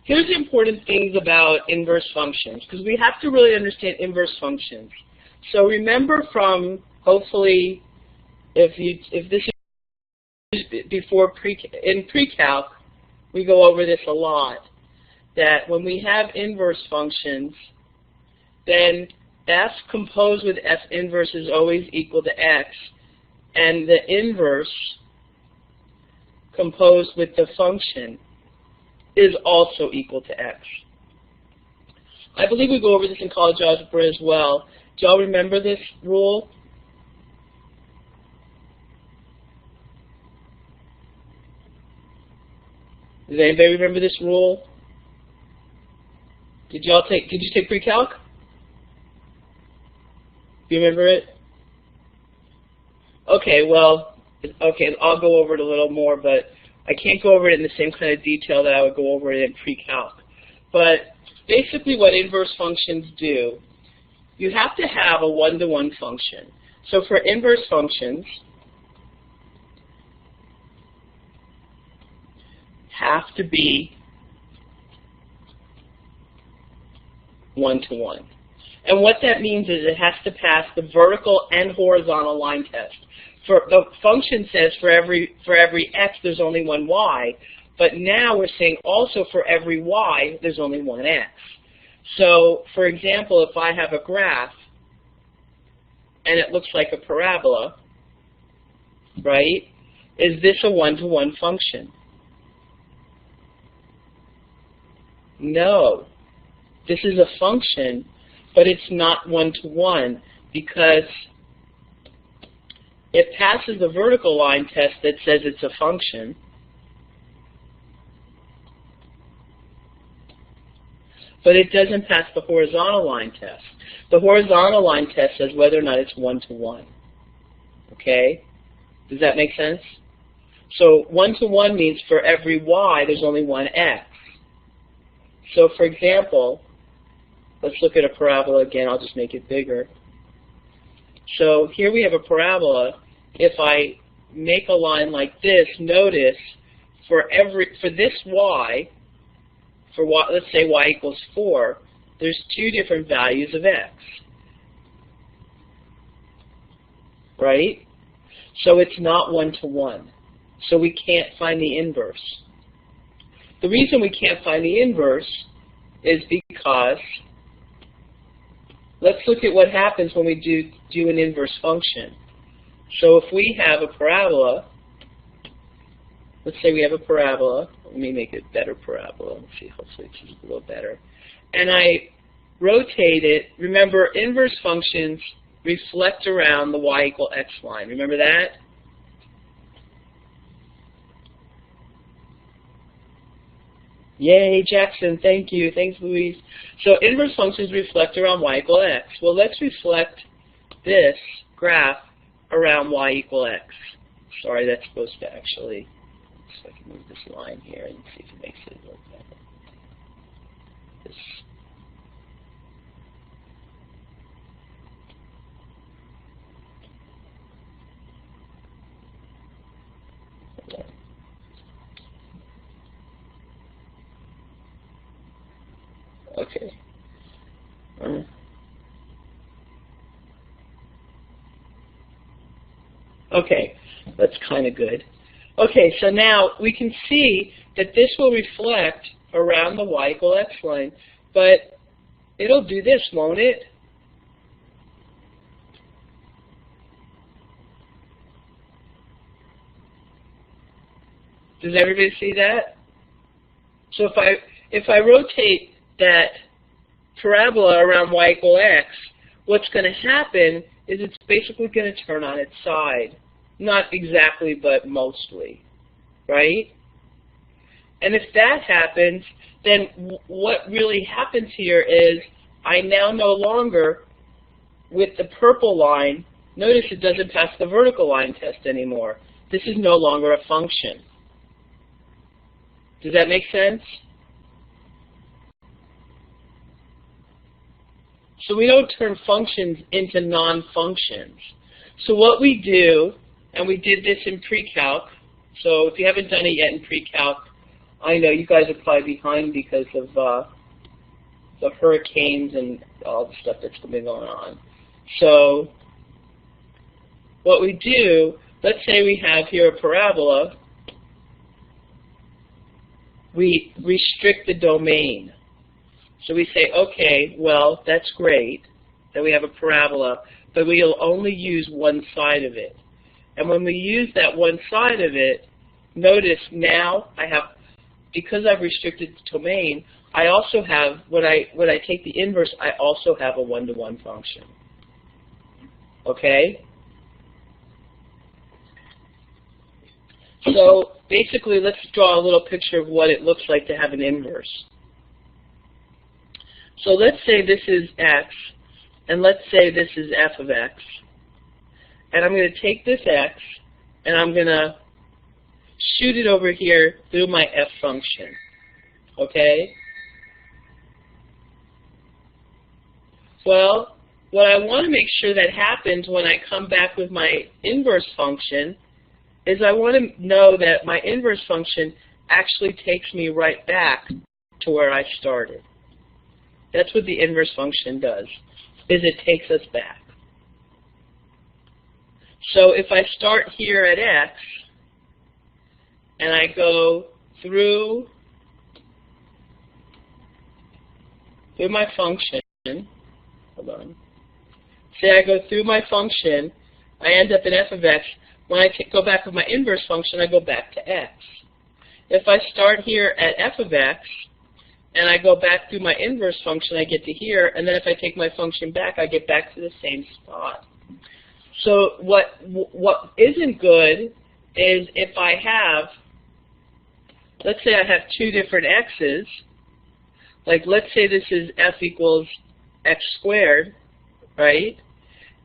Here's the important things about inverse functions, because we have to really understand inverse functions. So remember from, hopefully, if this is before in pre-calc, we go over this a lot, that when we have inverse functions, then f composed with f inverse is always equal to x, and the inverse composed with the function is also equal to x. I believe we go over this in college algebra as well. Do y'all remember this rule? Does anybody remember this rule? Did you take pre-calc? Do you remember it? Okay, well, okay, I'll go over it a little more, but I can't go over it in the same kind of detail that I would go over it in pre-calc. But basically what inverse functions do, you have to have a one-to-one function. So for inverse functions, have to be one-to-one. And what that means is it has to pass the vertical and horizontal line test. For the function says for every x there's only one y, but now we're saying also for every y there's only one x. So for example, if I have a graph and it looks like a parabola, right? Is this a one-to-one function? No. This is a function, but it's not one-to-one because it passes the vertical line test that says it's a function, but it doesn't pass the horizontal line test. The horizontal line test says whether or not it's one-to-one. Okay? Does that make sense? So one-to-one means for every y, there's only one x. So for example, let's look at a parabola again. I'll just make it bigger. So here we have a parabola. If I make a line like this, notice for this y, let's say y equals 4, there's two different values of x. Right? So it's not one-to-one. So we can't find the inverse. The reason we can't find the inverse is because let's look at what happens when we do an inverse function. So if we have a parabola, let's say we have a parabola. Let me make it better parabola. Let's see, hopefully it's a little better. And I rotate it. Remember, inverse functions reflect around the y equal x line. Remember that? Yay, Jackson, thank you. Thanks, Louise. So inverse functions reflect around y equal x. Well, let's reflect this graph around y equal x. Sorry, that's supposed to actually, so I can move this line here and see if it makes it look better. This. Okay. Okay, that's kind of good. Okay, so now we can see that this will reflect around the y equal x line, but it'll do this, won't it? Does everybody see that? So if I rotate that parabola around y equal x, what's going to happen is it's basically going to turn on its side. Not exactly, but mostly, right? And if that happens, then what really happens here is I now no longer, with the purple line, notice it doesn't pass the vertical line test anymore. This is no longer a function. Does that make sense? So we don't turn functions into non-functions. So what we do, and we did this in pre-calc, so if you haven't done it yet in pre-calc, I know you guys are probably behind because of the hurricanes and all the stuff that's been going on. So what we do, let's say we have here a parabola. We restrict the domain. So we say, okay, well, that's great that we have a parabola, but we'll only use one side of it. And when we use that one side of it, notice now I have, because I've restricted the domain, I also have, when I take the inverse, I also have a one-to-one function. Okay? So basically, let's draw a little picture of what it looks like to have an inverse. So let's say this is x, and let's say this is f of x. And I'm going to take this x, and I'm going to shoot it over here through my f function. Okay? Well, what I want to make sure that happens when I come back with my inverse function is I want to know that my inverse function actually takes me right back to where I started. That's what the inverse function does, is it takes us back. So if I start here at x, and I go through my function, hold on. Say I go through my function, I end up in f of x. When I go back with my inverse function, I go back to x. If I start here at f of x, and I go back through my inverse function, I get to here, and then if I take my function back, I get back to the same spot. So what isn't good is if I have, let's say I have two different x's, like let's say this is f equals x squared, right?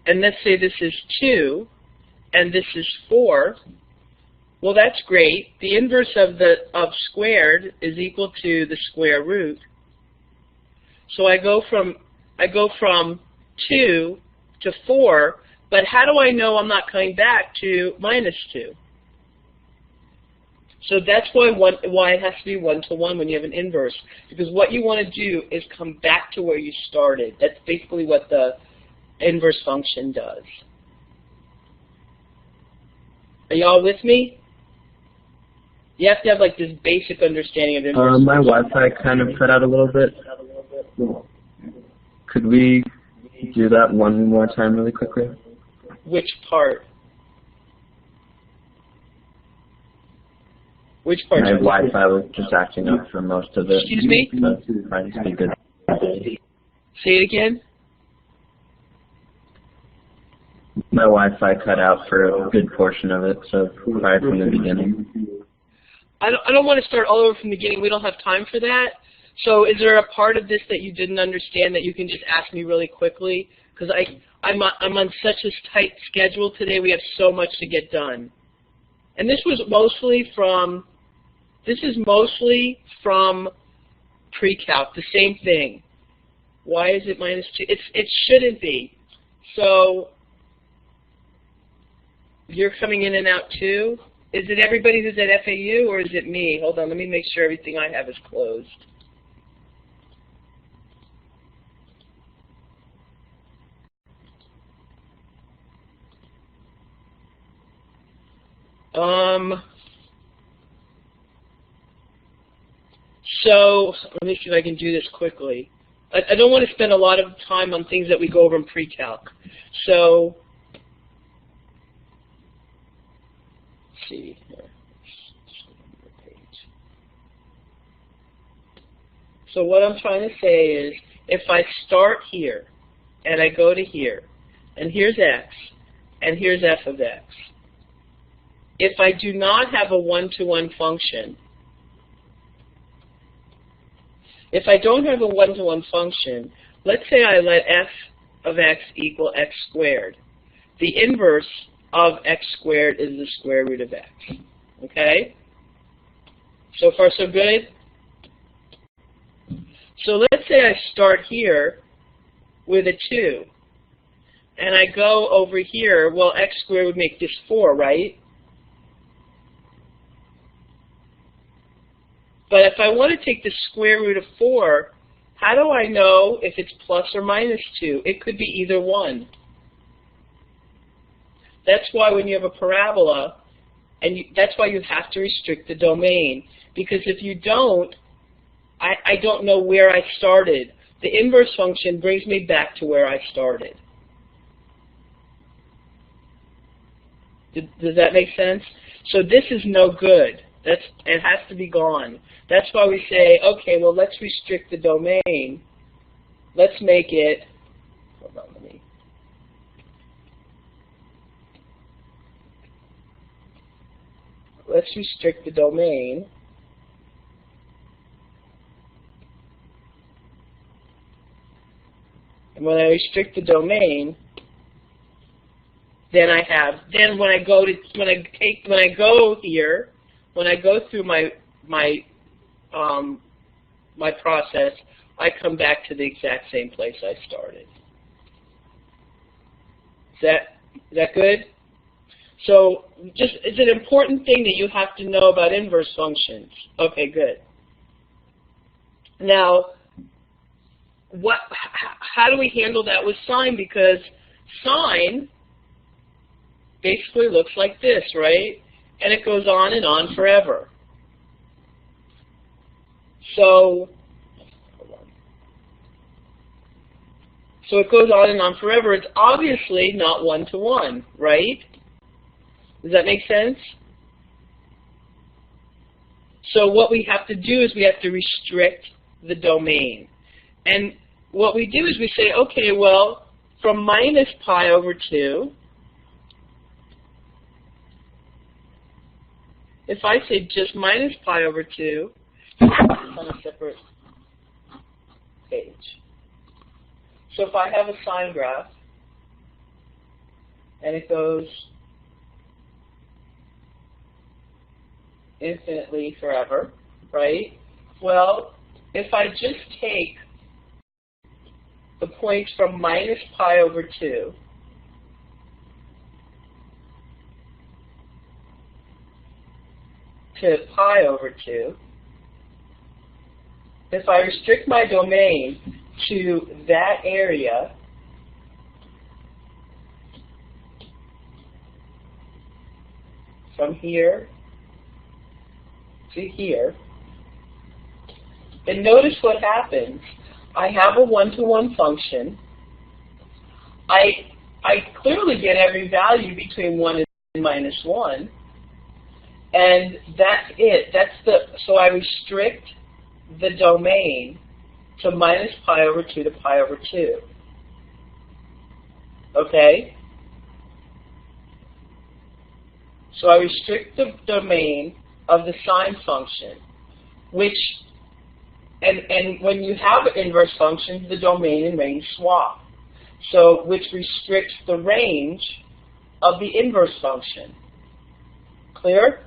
And let's say this is 2, and this is 4. Well, that's great. The inverse of squared is equal to the square root. So I go from 2 to 4, but how do I know I'm not coming back to minus 2? So that's why it has to be one-to-one when you have an inverse, because what you want to do is come back to where you started. That's basically what the inverse function does. Are y'all with me? You have to have like this basic understanding of inverse. My Wi-Fi kind of cut out a little bit. Could we do that one more time really quickly? Which part? Which part? My Wi-Fi was just acting up for most of it. Excuse me? So trying to be good. Say it again. My Wi-Fi cut out for a good portion of it, so right from the beginning. I don't want to start all over from the beginning. We don't have time for that. So is there a part of this that you didn't understand that you can just ask me really quickly? Because I'm on such a tight schedule today. We have so much to get done. And this is mostly from pre-calc, the same thing. Why is it minus 2? It shouldn't be. So you're coming in and out too? Is it everybody who's at FAU, or is it me? Hold on, let me make sure everything I have is closed. So let me see if I can do this quickly. I don't want to spend a lot of time on things that we go over in pre-calc. So let's see here. So what I'm trying to say is, if I start here, and I go to here, and here's x, and here's f of x, if I do not have a one-to-one function, if I don't have a one-to-one function, let's say I let f of x equal x squared. The inverse of x squared is the square root of x. Okay? So far, so good? So let's say I start here with a 2, and I go over here. Well, x squared would make this 4, right? But if I want to take the square root of 4, how do I know if it's plus or minus 2? It could be either one. That's why when you have a parabola, that's why you have to restrict the domain. Because if you don't, I don't know where I started. The inverse function brings me back to where I started. Does that make sense? So this is no good. It has to be gone. That's why we say, okay, well, let's restrict the domain. Let's make it, hold on, let's restrict the domain. And when I restrict the domain, then when I go through my process, I come back to the exact same place I started. Is that good? So it's an important thing that you have to know about inverse functions. Okay, good. Now, how do we handle that with sine? Because sine basically looks like this, right? And it goes on and on forever. So, it goes on and on forever. It's obviously not one-to-one, right? Does that make sense? So what we have to do is we have to restrict the domain. And what we do is we say, okay, well, from minus pi over 2, if I say just minus pi over 2, on a separate page. So if I have a sine graph, and it goes infinitely forever, right? Well, if I just take the points from minus pi over 2 to pi over 2, if I restrict my domain to that area, from here to here, and notice what happens. I have a one-to-one function. I clearly get every value between 1 and minus 1, and that's it. So I restrict the domain to minus pi over 2 to pi over 2. Okay? So I restrict the domain of the sine function, which, and when you have inverse functions, the domain and range swap. So, which restricts the range of the inverse function. Clear?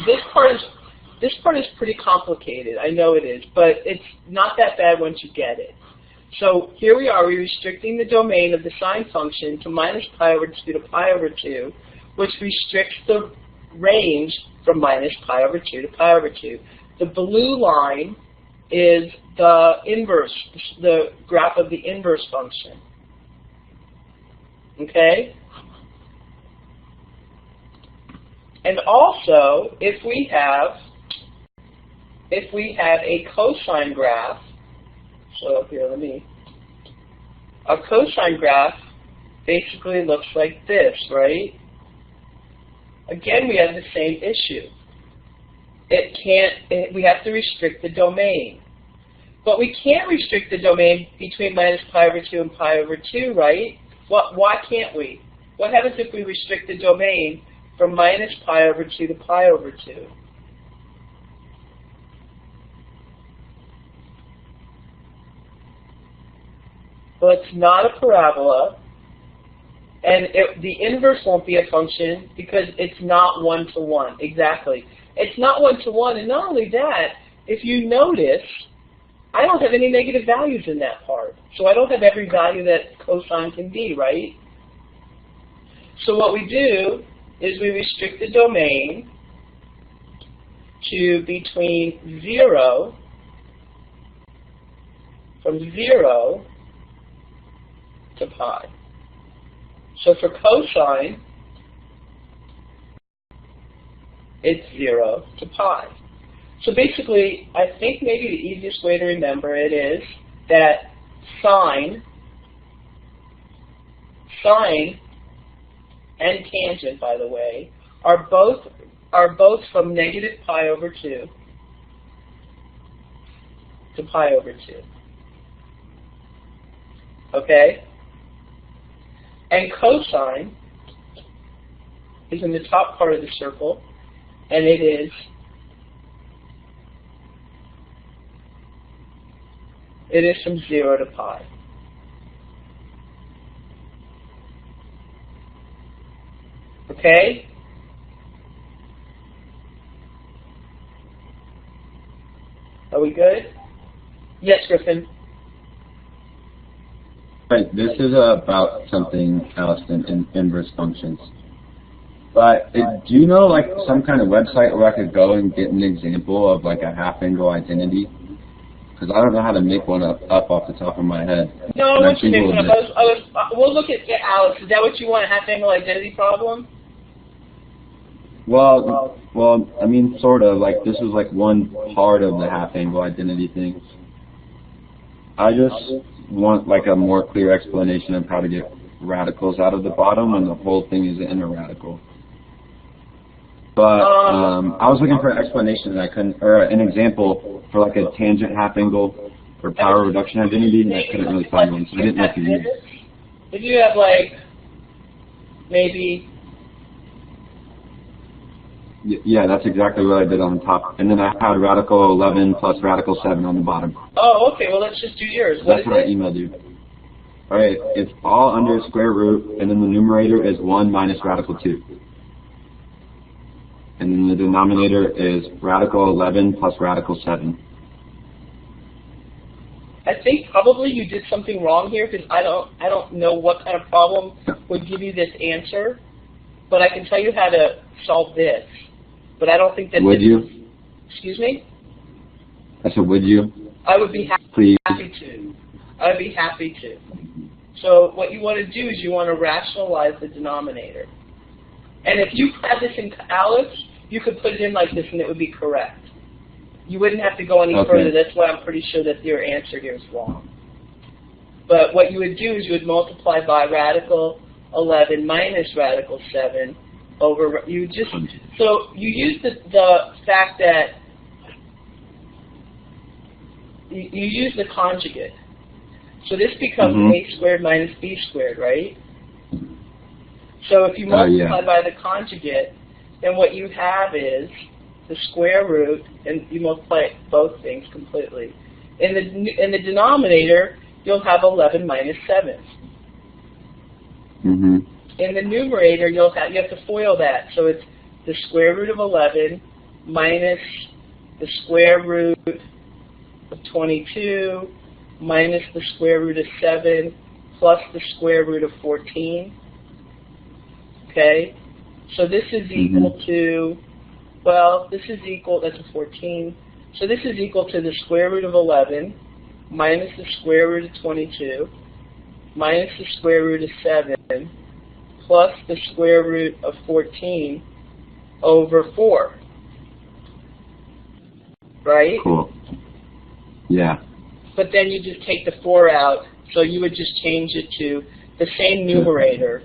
This part is pretty complicated. I know it is, but it's not that bad once you get it. So here we are, we're restricting the domain of the sine function to minus pi over 2 to pi over 2, which restricts the range from minus pi over 2 to pi over 2. The blue line is the inverse, the graph of the inverse function. Okay? And also, if we have a cosine graph, so here, a cosine graph basically looks like this, right? Again, we have the same issue. We have to restrict the domain. But we can't restrict the domain between minus pi over 2 and pi over 2, right? Why can't we? What happens if we restrict the domain from minus pi over 2 to pi over 2? Well, it's not a parabola, and the inverse won't be a function because it's not one-to-one. Exactly. It's not one-to-one, and not only that, if you notice, I don't have any negative values in that part. So I don't have every value that cosine can be, right? So what we do is we restrict the domain to between 0, from 0 to pi. So for cosine, it's 0 to pi. So basically, I think maybe the easiest way to remember it is that sine and tangent, by the way, are both from negative pi over 2 to pi over 2. Okay? And cosine is in the top part of the circle, and it is from 0 to pi. Okay? Are we good? Yes, Griffin. Right, this is about something else in inverse functions. But do you know like some kind of website where I could go and get an example of like a half-angle identity? Because I don't know how to make one up off the top of my head. No, I want you to make one up. We'll look at Alex. Is that what you want, a half-angle identity problem? Well, I mean, sort of. Like, this is like one part of the half-angle identity thing. I just want like a more clear explanation of how to get radicals out of the bottom when the whole thing is an inner radical. But I was looking for an explanation and I couldn't, or an example for like a tangent half-angle or power reduction identity, and I couldn't really find one, so I didn't know if you knew. If you have like maybe. Yeah, that's exactly what I did on the top. And then I had radical 11 plus radical 7 on the bottom. Oh, okay. Well, let's just do yours. That's what I emailed you. All right, it's all under square root, and then the numerator is 1 minus radical 2. And then the denominator is radical 11 plus radical 7. I think probably you did something wrong here because I don't know what kind of problem would give you this answer, but I can tell you how to solve this. But I don't think that. Would you? Excuse me? I said, would you? I would be Please. happy to. I would be happy to. So what you want to do is you want to rationalize the denominator. And if you had this in Alex, you could put it in like this and it would be correct. You wouldn't have to go any further. That's why I'm pretty sure that your answer here is wrong. But what you would do is you would multiply by radical 11 minus radical 7 over, so you use the fact that you use the conjugate. So this becomes a squared minus b squared, right? So if you multiply by the conjugate, then what you have is the square root, and you multiply both things completely. In the denominator, you'll have 11 minus 7. In the numerator, you have to FOIL that. So it's the square root of 11 minus the square root of 22 minus the square root of 7 plus the square root of 14. Okay? So this is equal to, well, this is equal, that's a 14. So this is equal to the square root of 11 minus the square root of 22 minus the square root of 7 plus the square root of 14 over 4. Right? Cool. Yeah. But then you just take the 4 out, so you would just change it to the same numerator,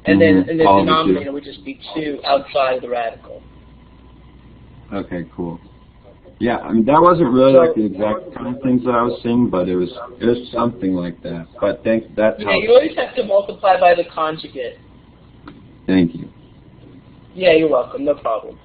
and then the denominator would just be 2 outside of the radical. Okay, cool. Yeah, I mean that wasn't really like the exact kind of things that I was saying, but it was something like that. But thanks, that helps. Yeah, you always have to multiply by the conjugate. Thank you. Yeah, you're welcome. No problem.